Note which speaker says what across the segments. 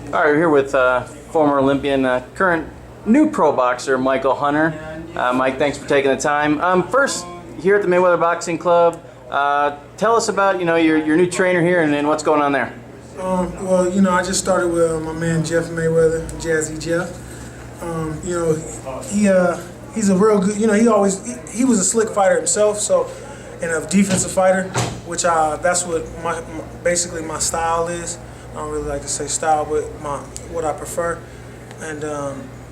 Speaker 1: All right, we're here with former Olympian, current new pro boxer, Michael Hunter. Mike, thanks for taking the time. First, here at the Mayweather Boxing Club, tell us about your new trainer here and what's going on there.
Speaker 2: Well, I just started with my man Jeff Mayweather, Jazzy Jeff. He's a real good. He was a slick fighter himself, and a defensive fighter, which that's what basically my style is. I don't really like to say style, but what I prefer and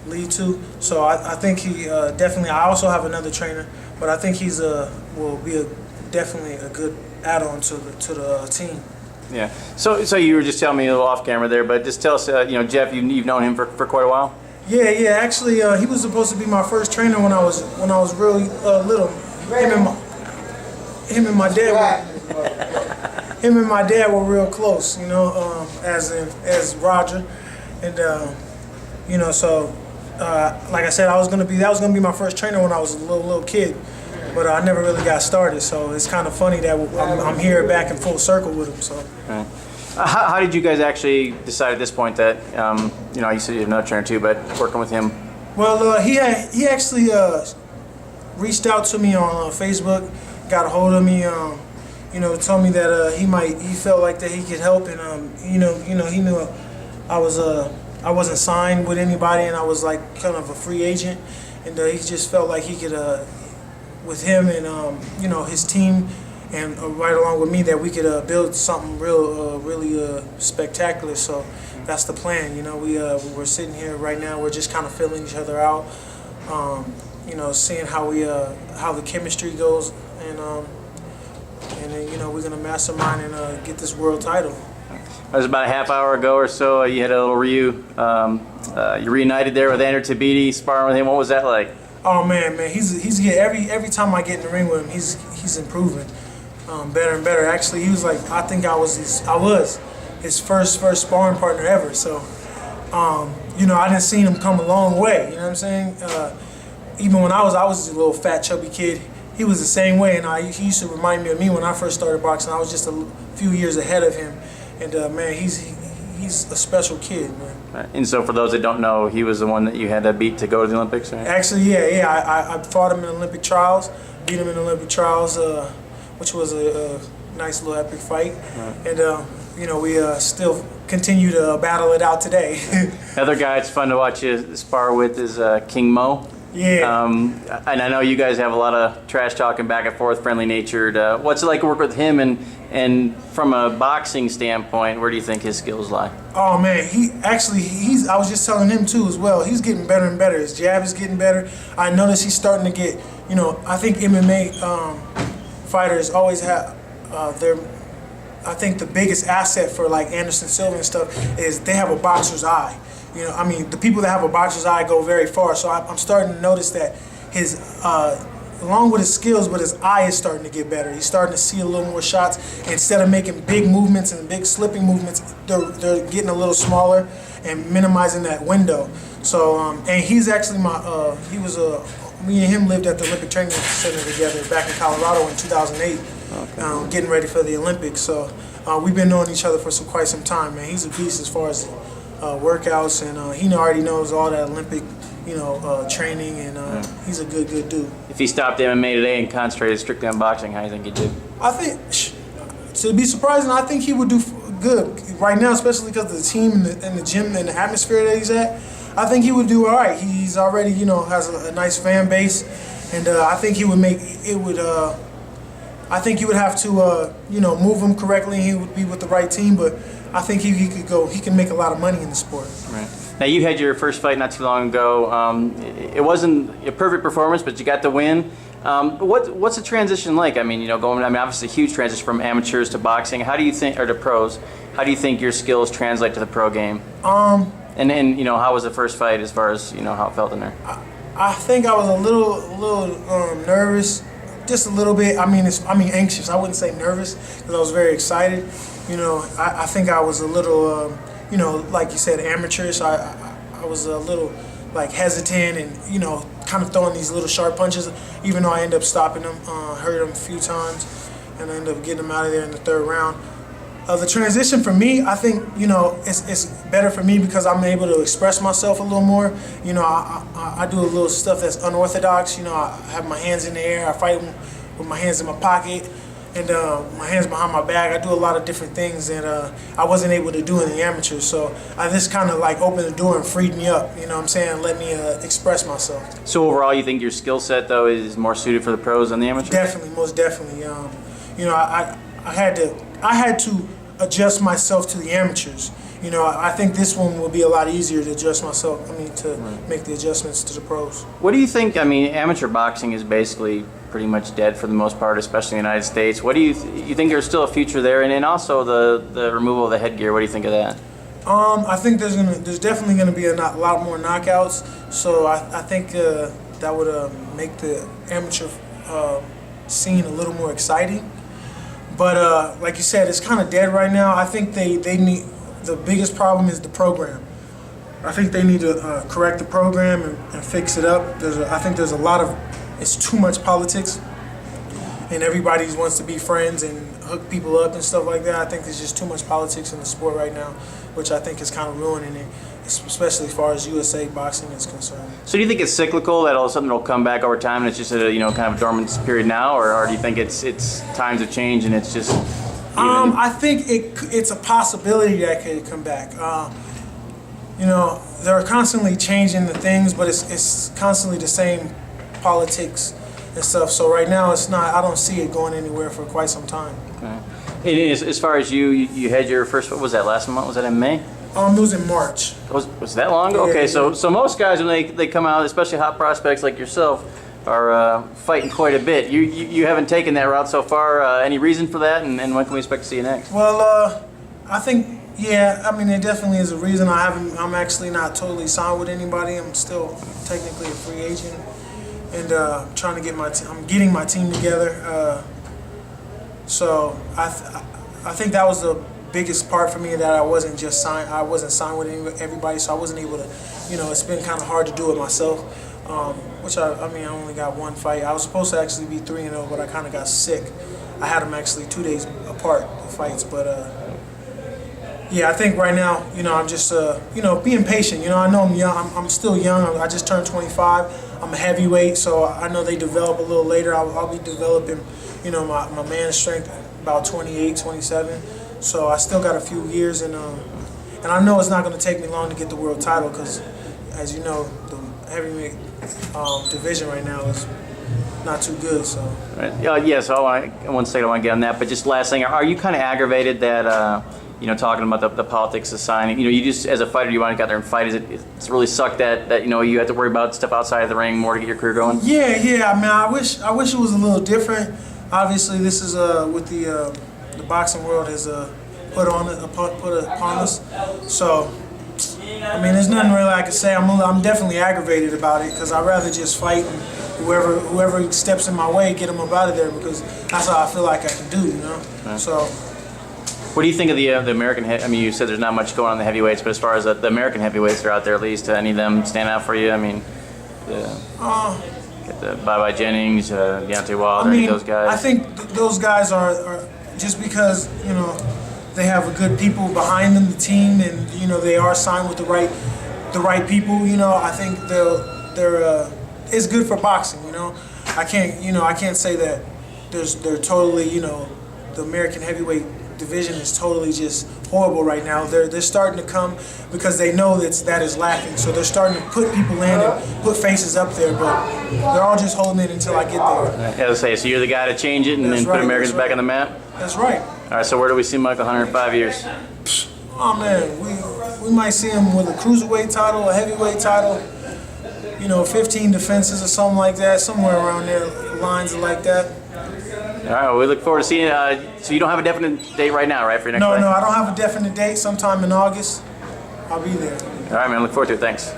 Speaker 2: lead to. So I think he definitely. I also have another trainer, but I think he's will be definitely a good add-on to the team.
Speaker 1: Yeah. So you were just telling me a little off camera there, but just tell us, Jeff, you've known him for quite a while.
Speaker 2: Yeah. Actually, he was supposed to be my first trainer when I was really little. Him and my dad were real close, as Roger, and like I said, that was gonna be my first trainer when I was a little kid, but I never really got started. So it's kind of funny that I'm here back in full circle with him. So.
Speaker 1: Right. How did you guys actually decide at this point that you said you had another trainer too, but working with him?
Speaker 2: Well, he actually reached out to me on Facebook, got a hold of me, told me that he felt like that he could help, and he knew I wasn't signed with anybody, and I was like kind of a free agent, and he just felt like he could with him and his team, and right along with me, that we could build something really spectacular. So that's the plan. We're sitting here right now. We're just kind of filling each other out. Seeing how the chemistry goes, and then we're gonna mastermind and get this world title.
Speaker 1: It was about a half hour ago or so. You had a little you reunited there with Andrew Tabiti, sparring with him. What was that like?
Speaker 2: Oh man, he's every time I get in the ring with him, he's improving, better and better. Actually, he was like, I think I was his first sparring partner ever. So, I didn't see him come a long way. You know what I'm saying? Even when I was a little fat, chubby kid, he was the same way, and he used to remind me of me when I first started boxing. I was just a few years ahead of him, and man, he's a special kid, man.
Speaker 1: And so, for those that don't know, he was the one that you had to beat to go to the Olympics, right?
Speaker 2: Actually, yeah. I fought him in Olympic trials, beat him in Olympic trials, which was a nice little epic fight, right. And we still continue to battle it out today.
Speaker 1: Another guy it's fun to watch you spar with is King Mo.
Speaker 2: Yeah.
Speaker 1: And I know you guys have a lot of trash talking back and forth, friendly natured. What's it like to work with him, and from a boxing standpoint, where do you think his skills lie?
Speaker 2: Oh man, I was just telling him too as well. He's getting better and better. His jab is getting better. I noticed he's starting to get, I think MMA fighters always have I think the biggest asset for like Anderson Silva and stuff is they have a boxer's eye. The people that have a boxer's eye go very far. So I'm starting to notice that his, along with his skills, but his eye is starting to get better. He's starting to see a little more shots. Instead of making big movements and big slipping movements, they're getting a little smaller and minimizing that window. So, and he's actually me and him lived at the Olympic Training Center together back in Colorado in 2008, okay. Getting ready for the Olympics. So we've been knowing each other for quite some time, man. He's a beast as far as workouts, and he already knows all that Olympic, training, and he's a good dude.
Speaker 1: If he stopped MMA today and concentrated strictly on boxing, how do you think he'd do?
Speaker 2: I think, to be surprising, I think he would do good right now, especially because of the team and the gym and the atmosphere that he's at. I think he would do all right. He's already, has a nice fan base, and I think he would make it would. I think you would have to, move him correctly. He would be with the right team, but I think he could go. He can make a lot of money in the sport.
Speaker 1: Right. Now you had your first fight not too long ago. It wasn't a perfect performance, but you got the win. What's the transition like? Obviously a huge transition from amateurs to boxing. How do you think, or to pros? How do you think your skills translate to the pro game? And how was the first fight as far as how it felt in there?
Speaker 2: I think I was a little nervous. Just a little bit. Anxious. I wouldn't say nervous because I was very excited. I think I was a little, like you said, amateurish. I was a little like hesitant and kind of throwing these little sharp punches. Even though I ended up stopping him, hurt him a few times, and I ended up getting him out of there in the third round. The transition for me, I think, it's better for me because I'm able to express myself a little more. I do a little stuff that's unorthodox. I have my hands in the air. I fight with my hands in my pocket and my hands behind my back. I do a lot of different things that I wasn't able to do in the amateurs. So this kind of like opened the door and freed me up. You know what I'm saying? Let me express myself.
Speaker 1: So overall, you think your skill set though is more suited for the pros than the amateurs?
Speaker 2: Definitely, most definitely. I had to adjust myself to the amateurs. I think this one will be a lot easier to adjust myself. To make the adjustments to the pros.
Speaker 1: What do you think? Amateur boxing is basically pretty much dead for the most part, especially in the United States. What do you think there's still a future there, and then also the removal of the headgear? What do you think of that?
Speaker 2: I think there's definitely gonna be a lot more knockouts. So I think that would make the amateur scene a little more exciting. But like you said, it's kind of dead right now. I think they need, the biggest problem is the program. I think they need to correct the program and fix it up. I think there's a lot of, it's too much politics, and everybody wants to be friends and hook people up and stuff like that. I think there's just too much politics in the sport right now, which I think is kind of ruining it, especially as far as USA boxing is concerned.
Speaker 1: So do you think it's cyclical, that all of a sudden it'll come back over time and it's just a kind of a dormant period now, or do you think it's times have changed and it's just
Speaker 2: I think it's a possibility that could come back. They're constantly changing the things, but it's constantly the same politics and stuff. So right now it's not. I don't see it going anywhere for quite some time.
Speaker 1: Okay. And as far as you had your first, what was that, last month? Was that in May?
Speaker 2: It was in March.
Speaker 1: Was that long ago?
Speaker 2: Yeah,
Speaker 1: okay,
Speaker 2: yeah.
Speaker 1: So most guys when they come out, especially hot prospects like yourself, are fighting quite a bit. You haven't taken that route so far. Any reason for that? And when can we expect to see you next?
Speaker 2: Well, I think, yeah. There definitely is a reason. I'm actually not totally signed with anybody. I'm still technically a free agent, and trying to get I'm getting my team together. So I think that was the biggest part for me, that I wasn't just signed. I wasn't signed with everybody, so I wasn't able to. It's been kind of hard to do it myself. Which I only got one fight. I was supposed to actually be 3-0, but I kind of got sick. I had them actually 2 days apart, the fights. But yeah, I think right now, I'm just being patient. I know I'm young. I'm still young. I just turned 25. I'm a heavyweight, so I know they develop a little later. I'll be developing, my man strength about 28, 27. So I still got a few years, and I know it's not going to take me long to get the world title, because, as you know, the heavyweight division right now is not too good. So.
Speaker 1: Right. Yeah. So one second, I want to get on that. But just last thing, are you kind of aggravated that talking about the politics of signing? You just, as a fighter, you want to get there and fight. It's really sucked that you have to worry about stuff outside of the ring more to get your career going?
Speaker 2: Yeah. I wish it was a little different. Obviously, this is what the boxing world has put upon us. So. There's nothing really I can say. I'm definitely aggravated about it, because I'd rather just fight, and whoever steps in my way, get them up out of there, because that's how I feel like I can do,
Speaker 1: Okay.
Speaker 2: So.
Speaker 1: What do you think of the American? You said there's not much going on in the heavyweights, but as far as the American heavyweights that are out there, at least, any of them stand out for you? Get the Bye Jennings, Deontay Wilder, any of those guys.
Speaker 2: I think those guys are just because they have a good people behind them, the team, and they are signed with the right people. I think they're it's good for boxing. I can't say that they're totally the American heavyweight division is totally just horrible right now. They're starting to come because they know that is lacking. So they're starting to put people in and put faces up there, but they're all just holding it until I get there.
Speaker 1: As I say, so you're the guy to change it and put Americans back on the map?
Speaker 2: That's right.
Speaker 1: All right, so where do we see Michael Hunter in 5 years?
Speaker 2: Oh man, we might see him with a cruiserweight title, a heavyweight title, 15 defenses or something like that, somewhere around there, lines like that.
Speaker 1: All right, well, we look forward to seeing it. So you don't have a definite date right now, right, for your next fight?
Speaker 2: No, I don't have a definite date. Sometime in August, I'll be there.
Speaker 1: All right, man, look forward to it. Thanks.